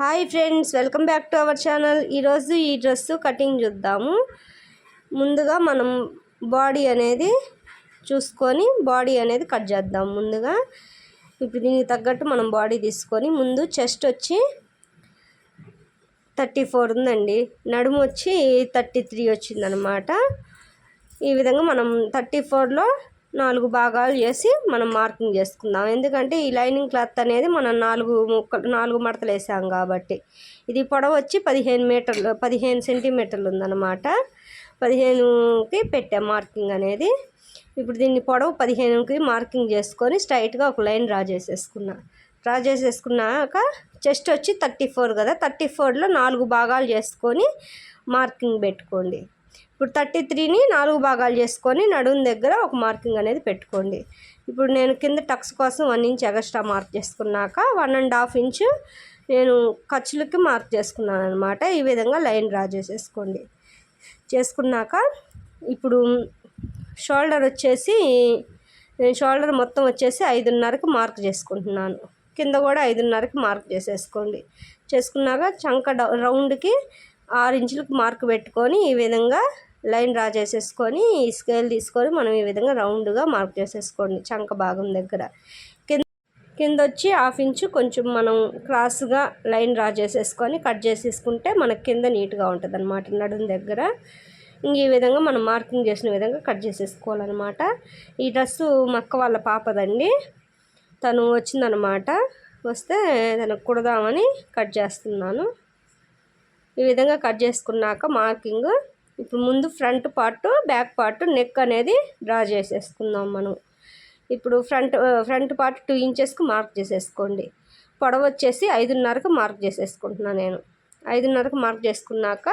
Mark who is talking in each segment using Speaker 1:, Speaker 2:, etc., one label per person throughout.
Speaker 1: Hi friends, welcome back to our channel. ఈరోజు ఈ dress cutting చూద్దాము. ముందుగా మనం బాడీ అనేది చూసుకొని బాడీ అనేది కట్ చేద్దాం. ముందుగా ఇప్పుడు దీనికి తగ్గట్టు మనం బాడీ తీసుకొని ముందు చెస్ట్ వచ్చి 34 ఉందండి, నడుము వచ్చి 33 వచ్చిందనమాట. ఈ విధంగా మనం 34లో 4 భాగాలు చేసి మనం మార్కింగ్ చేసుకుందాం. ఎందుకంటే ఈ లైనింగ్ క్లాత్ అనేది మనం 4 మడతలు వేసాం కాబట్టి. ఇది పొడవు వచ్చి 15 సెంటీమీటర్లు ఉందన్నమాట. 15కి పెట్టాం మార్కింగ్ అనేది. ఇప్పుడు దీన్ని పొడవు 15కి మార్కింగ్ చేసుకొని స్ట్రైట్గా ఒక లైన్ డ్రా చేసేసుకున్నాక చెస్ట్ వచ్చి 34 కదా, 34లో 4 భాగాలు చేసుకొని మార్కింగ్ పెట్టుకోండి. ఇప్పుడు 33ని 4 భాగాలు చేసుకొని నడుము దగ్గర ఒక మార్కింగ్ అనేది పెట్టుకోండి. ఇప్పుడు నేను కింద టక్స్ కోసం 1 ఇంచ్ ఎక్స్ట్రా మార్క్ చేసుకున్నాక 1.5 ఇంచు నేను ఖర్చులకి మార్క్ చేసుకున్నాను అనమాట. ఈ విధంగా లైన్ డ్రా చేసుకున్నాక ఇప్పుడు షోల్డర్ వచ్చేసి నేను షోల్డర్ మొత్తం వచ్చేసి 5.5కి మార్క్ చేసుకుంటున్నాను. కింద కూడా 5.5కి మార్క్ చేసుకున్నాక చంక రౌండ్కి 6 ఇంచులకు మార్క్ పెట్టుకొని ఈ విధంగా లైన్ డ్రా చేసేసుకొని ఈ స్కేల్ తీసుకొని మనం ఈ విధంగా రౌండ్గా మార్క్ చేసేసుకోండి. చంక భాగం దగ్గర కింద వచ్చి 1/2 ఇంచు కొంచెం మనం క్రాస్గా లైన్ డ్రా చేసేసుకొని కట్ చేసేసుకుంటే మనకి కింద నీట్గా ఉంటుంది అనమాట నడుము దగ్గర. ఈ విధంగా మనం మార్కింగ్ చేసిన విధంగా కట్ చేసేసుకోవాలన్నమాట. ఈ డ్రెస్సు మా అక్క వాళ్ళ పాపదండి, తను వచ్చిందనమాట. వస్తే తనకు కుడదామని కట్ చేస్తున్నాను. ఈ విధంగా కట్ చేసుకున్నాక మార్కింగ్ ఇప్పుడు ముందు front part back part neck అనేది డ్రా చేసేసుకుందాం మనం. ఇప్పుడు ఫ్రంట్ పార్ట్ 2 ఇంచెస్కి మార్క్ చేసేసుకోండి. పొడవు వచ్చేసి 5.5కి మార్క్ చేసేసుకుంటున్నాను నేను. 5.5కి మార్క్ చేసుకున్నాక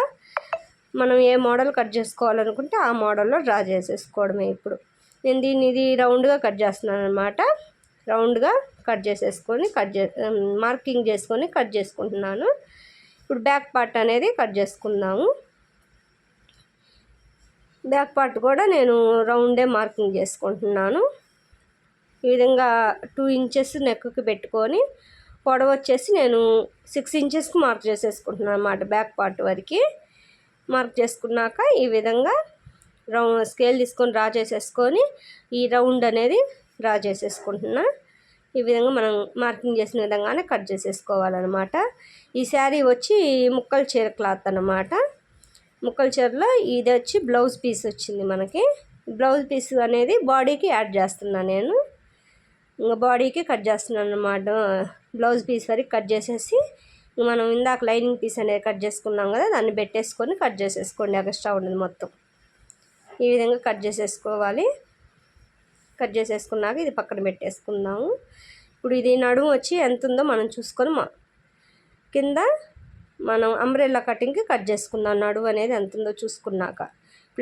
Speaker 1: మనం ఏ మోడల్ కట్ చేసుకోవాలనుకుంటే ఆ మోడల్లో డ్రా చేసేసుకోవడమే. ఇప్పుడు నేను ఇది రౌండ్గా కట్ చేస్తున్నాను అనమాట. రౌండ్గా కట్ చేసేసుకొని మార్కింగ్ చేసుకొని కట్ చేసుకుంటున్నాను. ఇప్పుడు బ్యాక్ పార్ట్ అనేది కట్ చేసుకుందాము. బ్యాక్ పార్ట్ కూడా నేను రౌండే మార్కింగ్ చేసుకుంటున్నాను. ఈ విధంగా 2 ఇంచెస్ నెక్కి పెట్టుకొని పొడవు వచ్చేసి నేను 6 ఇంచెస్కి మార్క్ చేసేసుకుంటున్నాను అన్నమాట. బ్యాక్ పార్ట్ వరకు మార్క్ చేసుకున్నాక ఈ విధంగా స్కేల్ తీసుకొని డ్రా చేసేసుకొని ఈ రౌండ్ అనేది డ్రా చేసేసుకుంటున్నా. ఈ విధంగా మనం మార్కింగ్ చేసిన విధంగానే కట్ చేసేసుకోవాలన్నమాట. ఈ శారీ వచ్చి ముక్కల చీర క్లాత్ అన్నమాట. ముక్కల చీరలో ఇది వచ్చి బ్లౌజ్ పీస్ వచ్చింది మనకి. బ్లౌజ్ పీస్ అనేది బాడీకి యాడ్ చేస్తున్నాను నేను. ఇంకా బాడీకి కట్ చేస్తున్నాను అన్నమాట. బ్లౌజ్ పీస్ వరకు కట్ చేసేసి మనం ఇందాక లైనింగ్ పీస్ అనేది కట్ చేసుకున్నాం కదా, దాన్ని పెట్టేసుకొని కట్ చేసేసుకోండి. ఎక్స్ట్రా ఉండదు మొత్తం. ఈ విధంగా కట్ చేసేసుకోవాలి. కట్ చేసేసుకున్నాక ఇది పక్కన పెట్టేసుకుందాము. ఇప్పుడు ఇది నడుము వచ్చి ఎంత ఉందో మనం చూసుకొని కింద మనం అంబ్రెల్లా కటింగ్కి కట్ చేసుకుందాం. నడుము అనేది ఎంత ఉందో చూసుకున్నాక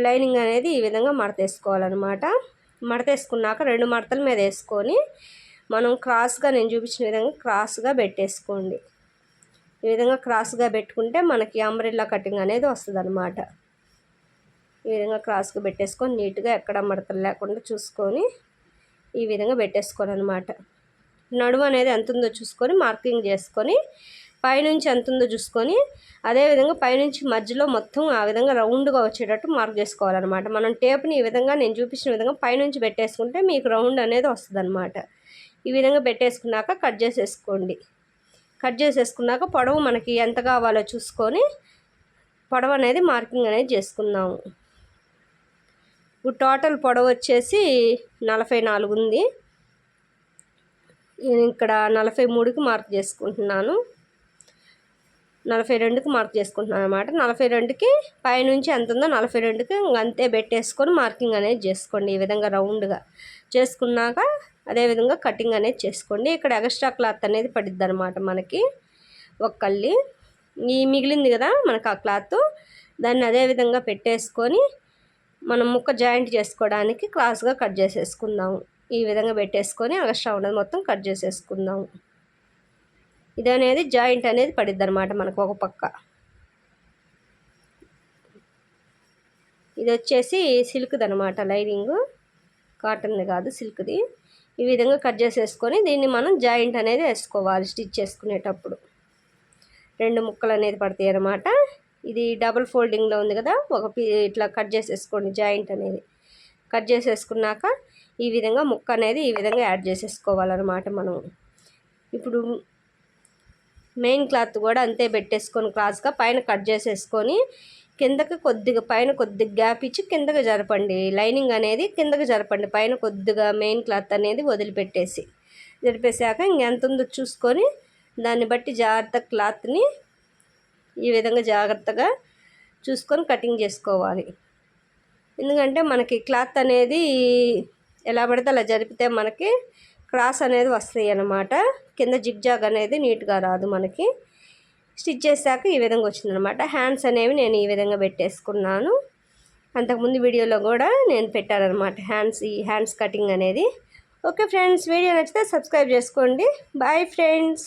Speaker 1: లైనింగ్ అనేది ఈ విధంగా మడతేసుకోవాలన్నమాట. మడతేసుకున్నాక 2 మడతల మీద వేసుకొని మనం క్రాస్గా నేను చూపించిన విధంగా క్రాస్గా పెట్టేసుకోండి. ఈ విధంగా క్రాస్గా పెట్టుకుంటే మనకి అంబ్రెల్లా కటింగ్ అనేది వస్తుంది అనమాట. ఈ విధంగా క్రాస్గా పెట్టేసుకొని నీట్గా ఎక్కడ మడతలు లేకుండా చూసుకొని ఈ విధంగా పెట్టేసుకోవాలన్నమాట. నడుము అనేది ఎంత ఉందో చూసుకొని మార్కింగ్ చేసుకొని పైనుంచి ఎంత ఉందో చూసుకొని అదేవిధంగా పైనుంచి మధ్యలో మొత్తం ఆ విధంగా రౌండ్గా వచ్చేటట్టు మార్క్ చేసుకోవాలన్నమాట. మనం టేప్ని ఈ విధంగా నేను చూపించిన విధంగా పైనుంచి పెట్టేసుకుంటే మీకు రౌండ్ అనేది వస్తుంది అనమాట. ఈ విధంగా పెట్టేసుకున్నాక కట్ చేసేసుకోండి. కట్ చేసేసుకున్నాక పొడవు మనకి ఎంత కావాలో చూసుకొని పొడవు అనేది మార్కింగ్ అనేది చేసుకుందాము. ఇప్పుడు టోటల్ పొడవు వచ్చేసి 44 ఉంది. ఇక్కడ 43కి మార్క్ చేసుకుంటున్నాను. 42కి మార్క్ చేసుకుంటున్నాను అనమాట. 42కి పైనుంచి ఎంత ఉందో 42కి అంతే పెట్టేసుకొని మార్కింగ్ అనేది చేసుకోండి. ఈ విధంగా రౌండ్గా చేసుకున్నాక అదేవిధంగా కటింగ్ అనేది చేసుకోండి. ఇక్కడ ఎక్స్ట్రా క్లాత్ అనేది పడిద్ది అనమాట మనకి ఒక కల్లి. ఈ మిగిలింది కదా మనకు ఆ క్లాత్, దాన్ని అదేవిధంగా పెట్టేసుకొని మనం ముక్క జాయింట్ చేసుకోవడానికి క్రాస్గా కట్ చేసేసుకుందాము. ఈ విధంగా పెట్టేసుకొని ఎక్స్ట్రా ఉన్నది మొత్తం కట్ చేసేసుకుందాము. ఇది అనేది జాయింట్ అనేది పడిద్ది అనమాట మనకు ఒక పక్క. ఇది వచ్చేసి సిల్క్ది అనమాట, లైనింగ్ కాటన్ది కాదు, సిల్క్ది. ఈ విధంగా కట్ చేసేసుకొని దీన్ని మనం జాయింట్ అనేది వేసుకోవాలి స్టిచ్ చేసుకునేటప్పుడు. 2 ముక్కలు అనేది పడతాయి అన్నమాట. ఇది డబుల్ ఫోల్డింగ్లో ఉంది కదా, ఇట్లా కట్ చేసేసుకోండి. జాయింట్ అనేది కట్ చేసేసుకున్నాక ఈ విధంగా ముక్క అనేది ఈ విధంగా యాడ్ చేసేసుకోవాలన్నమాట. మనం ఇప్పుడు మెయిన్ క్లాత్ కూడా అంతే పెట్టేసుకొని క్రాస్గా పైన కట్ చేసేసుకొని కిందకి కొద్దిగా పైన కొద్దిగా గ్యాప్ ఇచ్చి కిందకి జరపండి. లైనింగ్ అనేది కిందకి జరపండి. పైన కొద్దిగా మెయిన్ క్లాత్ అనేది వదిలిపెట్టేసి జరిపేసాక ఇంకెంత ఉందో చూసుకొని దాన్ని బట్టి జాగ్రత్త క్లాత్ని ఈ విధంగా జాగ్రత్తగా చూసుకొని కటింగ్ చేసుకోవాలి. ఎందుకంటే మనకి క్లాత్ అనేది ఎలా పడితే అలా జరిపితే మనకి క్రాస్ అనేది వస్తాయి అన్నమాట. కింద జిగ్జాగ్ అనేది నీట్గా రాదు మనకి. స్టిచ్ చేశాక ఈ విధంగా వచ్చిందనమాట. హ్యాండ్స్ అనేవి నేను ఈ విధంగా పెట్టేసుకున్నాను. అంతకుముందు వీడియోలో కూడా నేను పెట్టానమాట హ్యాండ్స్ కటింగ్ అనేది. ఓకే ఫ్రెండ్స్, వీడియో నచ్చితే సబ్స్క్రైబ్ చేసుకోండి. Bye friends.